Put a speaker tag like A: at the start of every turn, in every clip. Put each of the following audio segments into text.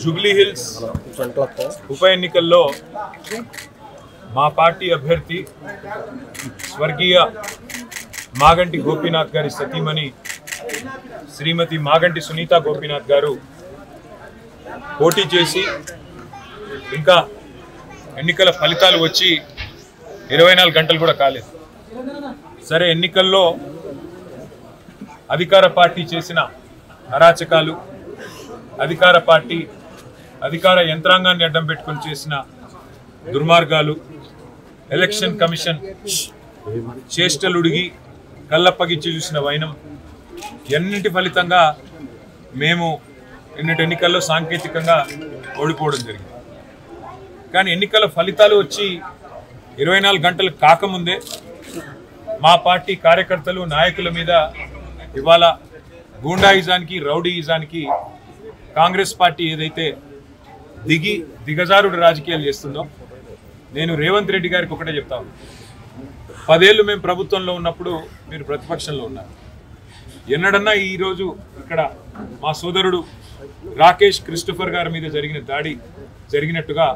A: Jubilee hills ఉప ఎన్నికల్లో మా పార్టీ అభ్యర్థి స్వర్గీయ మాగంటి గోపీనాథ్ గారి సతీమణి శ్రీమతి మాగంటి సునీత గోపీనాథ్ గారు పోటీ చేసి ఇంకా ఎన్నికల ఫలితాలు వచ్చి 24 గంటలు కూడా కాలేదు. సరే, ఎన్నికల్లో అధికార పార్టీ చేసిన అరాచకాలు, అధికార యంత్రాంగాన్ని అడ్డం పెట్టుకుని చేసిన దుర్మార్గాలు, ఎలక్షన్ కమిషన్ చేష్టలుడిగి కళ్ళప్పగిచ్చి చూసిన వైనం, ఎన్నింటి ఫలితంగా మేము నిన్నటి ఎన్నికల్లో సాంకేతికంగా ఓడిపోవడం జరిగింది. కానీ ఎన్నికల ఫలితాలు వచ్చి 24 గంటలు కాకముందే మా పార్టీ కార్యకర్తలు, నాయకుల మీద ఇవాళ గూండాయిజానికి, రౌడీయిజానికి కాంగ్రెస్ పార్టీ ఏదైతే దిగజారుడు రాజకీయాలు చేస్తుందో, నేను రేవంత్ రెడ్డి గారికి ఒకటే చెప్తాను. 10 ఏళ్ళు మేము ప్రభుత్వంలో ఉన్నప్పుడు మీరు ప్రతిపక్షంలో ఉన్నారు. ఎన్నడన్నా ఈరోజు ఇక్కడ మా సోదరుడు రాకేష్ క్రిస్టోఫర్ గారి మీద జరిగిన దాడి జరిగినట్టుగా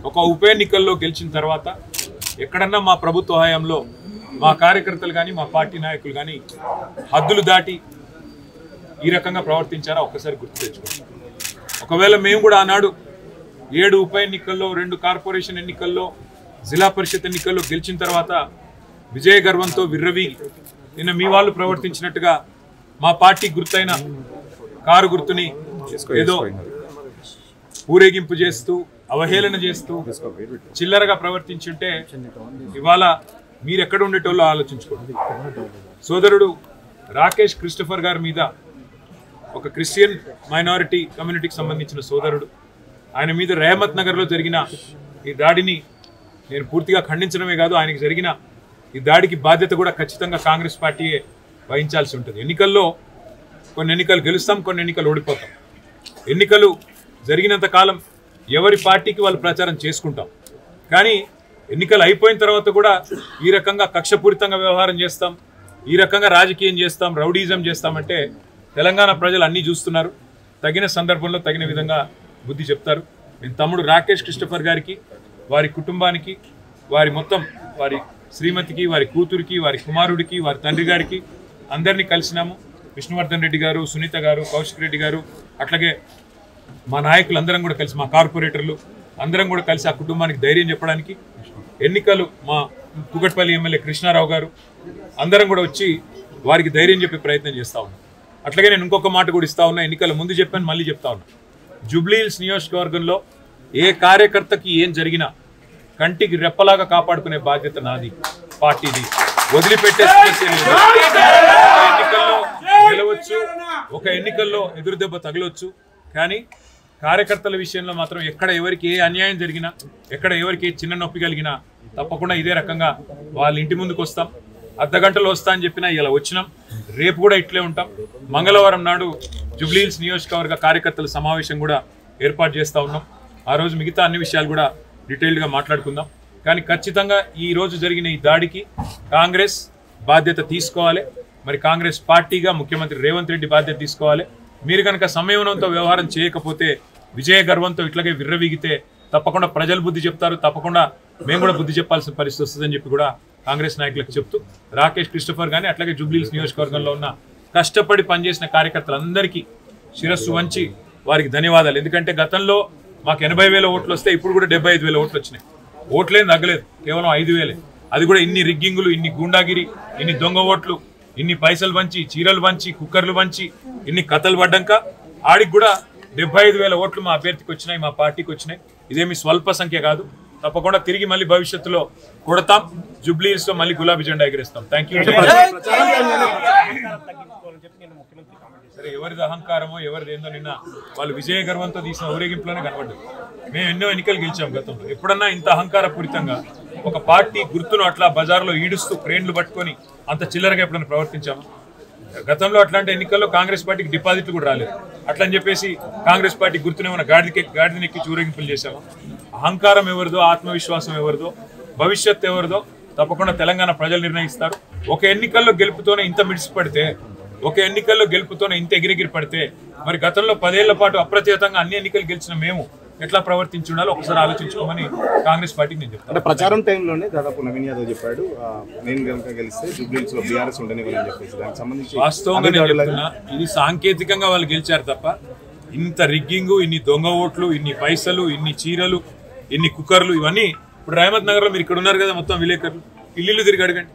A: ఒక ఉప ఎన్నికల్లో గెలిచిన తర్వాత ఎక్కడన్నా మా ప్రభుత్వ హయాంలో మా కార్యకర్తలు కానీ, మా పార్టీ నాయకులు కానీ హద్దులు దాటి ఈ రకంగా ప్రవర్తించారా ఒక్కసారి గుర్తు తెచ్చుకోండి. ఒకవేళ మేము కూడా ఆనాడు 7 ఉప ఎన్నికల్లో, 2 కార్పొరేషన్ ఎన్నికల్లో, జిల్లా పరిషత్ ఎన్నికల్లో గెలిచిన తర్వాత విజయ గర్వంతో విర్రవీగి నిన్న మీ వాళ్ళు ప్రవర్తించినట్టుగా మా పార్టీ గుర్తైన కారు గుర్తుని ఏదో ఊరేగింపు చేస్తూ, అవహేళన చేస్తూ చిల్లరగా ప్రవర్తించుంటే ఇవాళ మీరు ఎక్కడ ఉండేటోళ్ళో ఆలోచించుకోండి. సోదరుడు రాకేష్ క్రిస్టోఫర్ గారి మీద, ఒక క్రిస్టియన్ మైనారిటీ కమ్యూనిటీకి సంబంధించిన సోదరుడు, ఆయన మీద రెహమత్ నగర్లో జరిగిన ఈ దాడిని నేను పూర్తిగా ఖండించడమే కాదు, ఆయనకి జరిగిన ఈ దాడికి బాధ్యత కూడా ఖచ్చితంగా కాంగ్రెస్ పార్టీయే వహించాల్సి ఉంటుంది. ఎన్నికల్లో కొన్ని ఎన్నికలు గెలుస్తాం, కొన్ని ఎన్నికలు ఓడిపోతాం. ఎన్నికలు జరిగినంత కాలం ఎవరి పార్టీకి వాళ్ళు ప్రచారం చేసుకుంటాం. కానీ ఎన్నికలు అయిపోయిన తర్వాత కూడా ఈ రకంగా కక్షపూరితంగా వ్యవహారం చేస్తాం, ఈ రకంగా రాజకీయం చేస్తాం, రౌడీజం చేస్తామంటే తెలంగాణ ప్రజలు అన్నీ చూస్తున్నారు. తగిన సందర్భంలో తగిన విధంగా బుద్ధి చెప్తారు. నేను తమ్ముడు రాకేష్ క్రిస్టోఫర్ గారికి, వారి కుటుంబానికి, వారి శ్రీమతికి, వారి కూతురికి, వారి కుమారుడికి, వారి తండ్రి గారికి అందరినీ కలిసినాము. విష్ణువర్ధన్ రెడ్డి గారు, సునీత గారు, కౌశిక్ రెడ్డి గారు, అట్లాగే మా నాయకులు అందరం కూడా కలిసి, మా కార్పొరేటర్లు అందరం కూడా కలిసి ఆ కుటుంబానికి ధైర్యం చెప్పడానికి, ఎన్నికలు మా కుకట్పల్లి ఎమ్మెల్యే కృష్ణారావు గారు అందరం కూడా వచ్చి వారికి ధైర్యం చెప్పే ప్రయత్నం చేస్తూ ఉన్నాం. అట్లాగే నేను ఇంకొక మాట కూడా ఇస్తా ఉన్నా, ఎన్నికల ముందు చెప్పాను, మళ్ళీ చెప్తా ఉన్నా. జూబ్లీ హిల్స్ నియోజకవర్గంలో ఏ కార్యకర్తకి ఏం జరిగినా కంటికి రెప్పలాగా కాపాడుకునే బాధ్యత నాది, పార్టీది. వదిలిపెట్టే ఎన్నికల్లో గెలవచ్చు, ఒక ఎన్నికల్లో ఎదురు దెబ్బ తగలవచ్చు. కానీ కార్యకర్తల విషయంలో మాత్రం ఎక్కడ ఎవరికి ఏ అన్యాయం జరిగినా, ఎక్కడ ఎవరికి చిన్న నొప్పి కలిగినా తప్పకుండా ఇదే రకంగా వాళ్ళ ఇంటి ముందుకు వస్తాం. అర్ధగంటలో వస్తా అని చెప్పినా ఇలా వచ్చినాం. రేపు కూడా ఇట్లే ఉంటాం. మంగళవారం నాడు జూబ్లీ హిల్స్ నియోజకవర్గ కార్యకర్తల సమావేశం కూడా ఏర్పాటు చేస్తూ ఉన్నాం. ఆ రోజు మిగతా అన్ని విషయాలు కూడా డీటెయిల్డ్గా మాట్లాడుకుందాం. కానీ ఖచ్చితంగా ఈ రోజు జరిగిన ఈ దాడికి కాంగ్రెస్ బాధ్యత తీసుకోవాలి. మరి కాంగ్రెస్ పార్టీగా ముఖ్యమంత్రి రేవంత్ రెడ్డి బాధ్యత తీసుకోవాలి. మీరు కనుక సంయమనంతో వ్యవహారం చేయకపోతే, విజయ గర్వంతో ఇట్లాగే విర్రవీగితే తప్పకుండా ప్రజలు బుద్ధి చెప్తారు, తప్పకుండా మేము కూడా బుద్ధి చెప్పాల్సిన పరిస్థితి వస్తుందని చెప్పి కూడా కాంగ్రెస్ నాయకులకు చెప్తూ, రాకేష్ క్రిస్టోఫర్ కానీ అట్లాగే జూబ్లీ హిల్స్ నియోజకవర్గంలో ఉన్న కష్టపడి పనిచేసిన కార్యకర్తలందరికీ శిరస్సు వంచి వారికి ధన్యవాదాలు. ఎందుకంటే గతంలో మాకు 80,000 ఓట్లు వస్తే ఇప్పుడు కూడా 75,000 ఓట్లు వచ్చినాయి. ఓట్లేం తగ్గలేదు, కేవలం 5,000. అది కూడా ఇన్ని రిగ్గింగులు, ఇన్ని గూండాగిరి, ఇన్ని దొంగ ఓట్లు, ఇన్ని పైసలు వంచి, చీరలు వంచి, కుక్కర్లు వంచి, ఇన్ని కథలు పడ్డాక ఆడికి కూడా 75,000 ఓట్లు మా అభ్యర్థికి వచ్చినాయి, మా పార్టీకి వచ్చినాయి. ఇదేమి స్వల్ప సంఖ్య కాదు. తప్పకుండా తిరిగి మళ్ళీ భవిష్యత్తులో కొడతాం. జూబ్లీ హిల్స్ లో మళ్ళీ గులాబీ జెండా ఎగిరేస్తాం. Thank you. సరే, ఎవరిది అహంకారమో ఎవరిది ఏందో నిన్న వాళ్ళు విజయ గర్వంతో తీసిన ఊరేగింపులోనే కనబడ్డారు. మేము ఎన్నో ఎన్నికలు గెలిచాం గతంలో. ఎప్పుడన్నా ఇంత అహంకారపూరితంగా ఒక పార్టీ గుర్తును అట్లా బజార్లో ఈడుస్తూ క్రేన్లు పట్టుకొని అంత చిల్లరగా ఎప్పుడైనా ప్రవర్తించాము? గతంలో అట్లాంటి ఎన్నికల్లో కాంగ్రెస్ పార్టీకి డిపాజిట్లు కూడా రాలేదు. అట్లని చెప్పేసి కాంగ్రెస్ పార్టీ గుర్తునేమన్నా గాడిదనెక్కి ఊరేగింపులు చేశాము. అహంకారం ఎవరిదో, ఆత్మవిశ్వాసం ఎవరిదో, భవిష్యత్తు ఎవరిదో తప్పకుండా తెలంగాణ ప్రజలు నిర్ణయిస్తారు. ఒక ఎన్నికల్లో గెలుపుతోనే ఇంత మిడిసిపడితే, ఒక ఎన్నికల్లో గెలుపుతోనే ఇంత ఎగిరెగిరి పడితే, మరి గతంలో 10 ఏళ్ల పాటు అప్రతిహతంగా అన్ని ఎన్నికలు గెలిచిన మేము ఎట్లా ప్రవర్తించి ఉండాలో ఒకసారి ఆలోచించుకోమని కాంగ్రెస్ పార్టీకి నేను చెప్తాను.
B: అంటే ప్రచారం టైంలోనే దాదాపు నవీన్ యాదవ్ చెప్పాడు, నేను కనుక గెలిస్తే జూబ్లీహిల్స్ లో బీఆర్ఎస్ ఉండనివ్వని చెప్పేసి. దానికి సంబంధించి
A: వాస్తవంగా నేను చెప్తున్నా, ఇది సాంకేతికంగా వాళ్ళు గెలిచారు తప్ప ఇంత రిగ్గింగ్, ఇన్ని దొంగ ఓట్లు, ఇన్ని పైసలు, ఇన్ని చీరలు, ఇన్ని కుక్కర్లు, ఇవన్నీ ఇప్పుడు రహమత్ నగర్ లో మీరు ఇక్కడ ఉన్నారు కదా, మొత్తం విలేకరులు ఇల్లు తిరిగి అడగండి.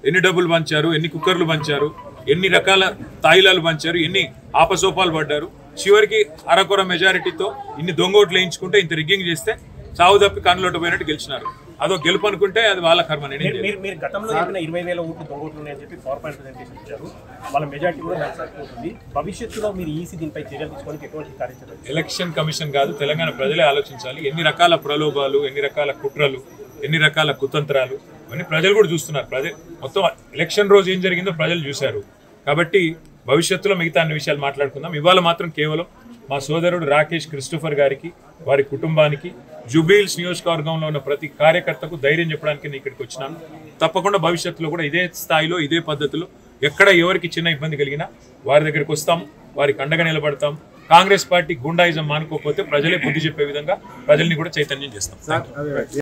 A: ఎన్ని డబ్బులు పంచారు, ఎన్ని కుక్కర్లు పంచారు, ఎన్ని రకాల తాయిలాలు పంచారు, ఎన్ని ఆపసోపాలు పడ్డారు. చివరికి అరకొర మెజారిటీతో ఇన్ని దొంగ ఓట్లు వేయించుకుంటే, ఇంత రిగ్గింగ్ చేస్తే చావు తప్పి కన్నులోటు పోయినట్టు గెలిచినారు. అదో గెలుపు అనుకుంటే అది వాళ్ళ కర్మ.
C: మీరు గతంలో 20,000 ఓట్లు దొంగ ఓట్లు ఉన్నాయని చెప్పి పవర్ పాయింట్ ప్రెజెంటేషన్ ఇచ్చారు. వాళ్ళ మెజారిటీ కూడా నష్టపోతుంది. భవిష్యత్తులో మీరు ఈసీ దీనిపై చర్యలు తీసుకోవడానికి ఎటువంటి కార్యాచరణ?
A: ఎలక్షన్ కమిషన్ కాదు, తెలంగాణ ప్రజలే ఆలోచించాలి. ఎన్ని రకాల ప్రలోభాలు, ఎన్ని రకాల కుట్రలు, ఎన్ని రకాల కుతంత్రాలు, ఇవన్నీ ప్రజలు కూడా చూస్తున్నారు. మొత్తం ఎలక్షన్ రోజు ఏం జరిగిందో ప్రజలు చూశారు. కాబట్టి భవిష్యత్తులో మిగతా అన్ని విషయాలు మాట్లాడుకుందాం. ఇవాళ మాత్రం కేవలం మా సోదరుడు రాకేష్ క్రిస్టోఫర్ గారికి, వారి కుటుంబానికి, జూబ్లీహిల్స్ నియోజకవర్గంలో ఉన్న ప్రతి కార్యకర్తకు ధైర్యం చెప్పడానికి నేను ఇక్కడికి వచ్చినాను. తప్పకుండా భవిష్యత్తులో కూడా ఇదే స్థాయిలో, ఇదే పద్ధతిలో ఎక్కడ ఎవరికి చిన్న ఇబ్బంది కలిగినా వారి దగ్గరికి వస్తాం, వారికి అండగా నిలబడతాం. కాంగ్రెస్ పార్టీ గుండాయిజం మానుకోకపోతే ప్రజలే బుద్ధి చెప్పే విధంగా ప్రజల్ని కూడా చైతన్యం చేస్తాం.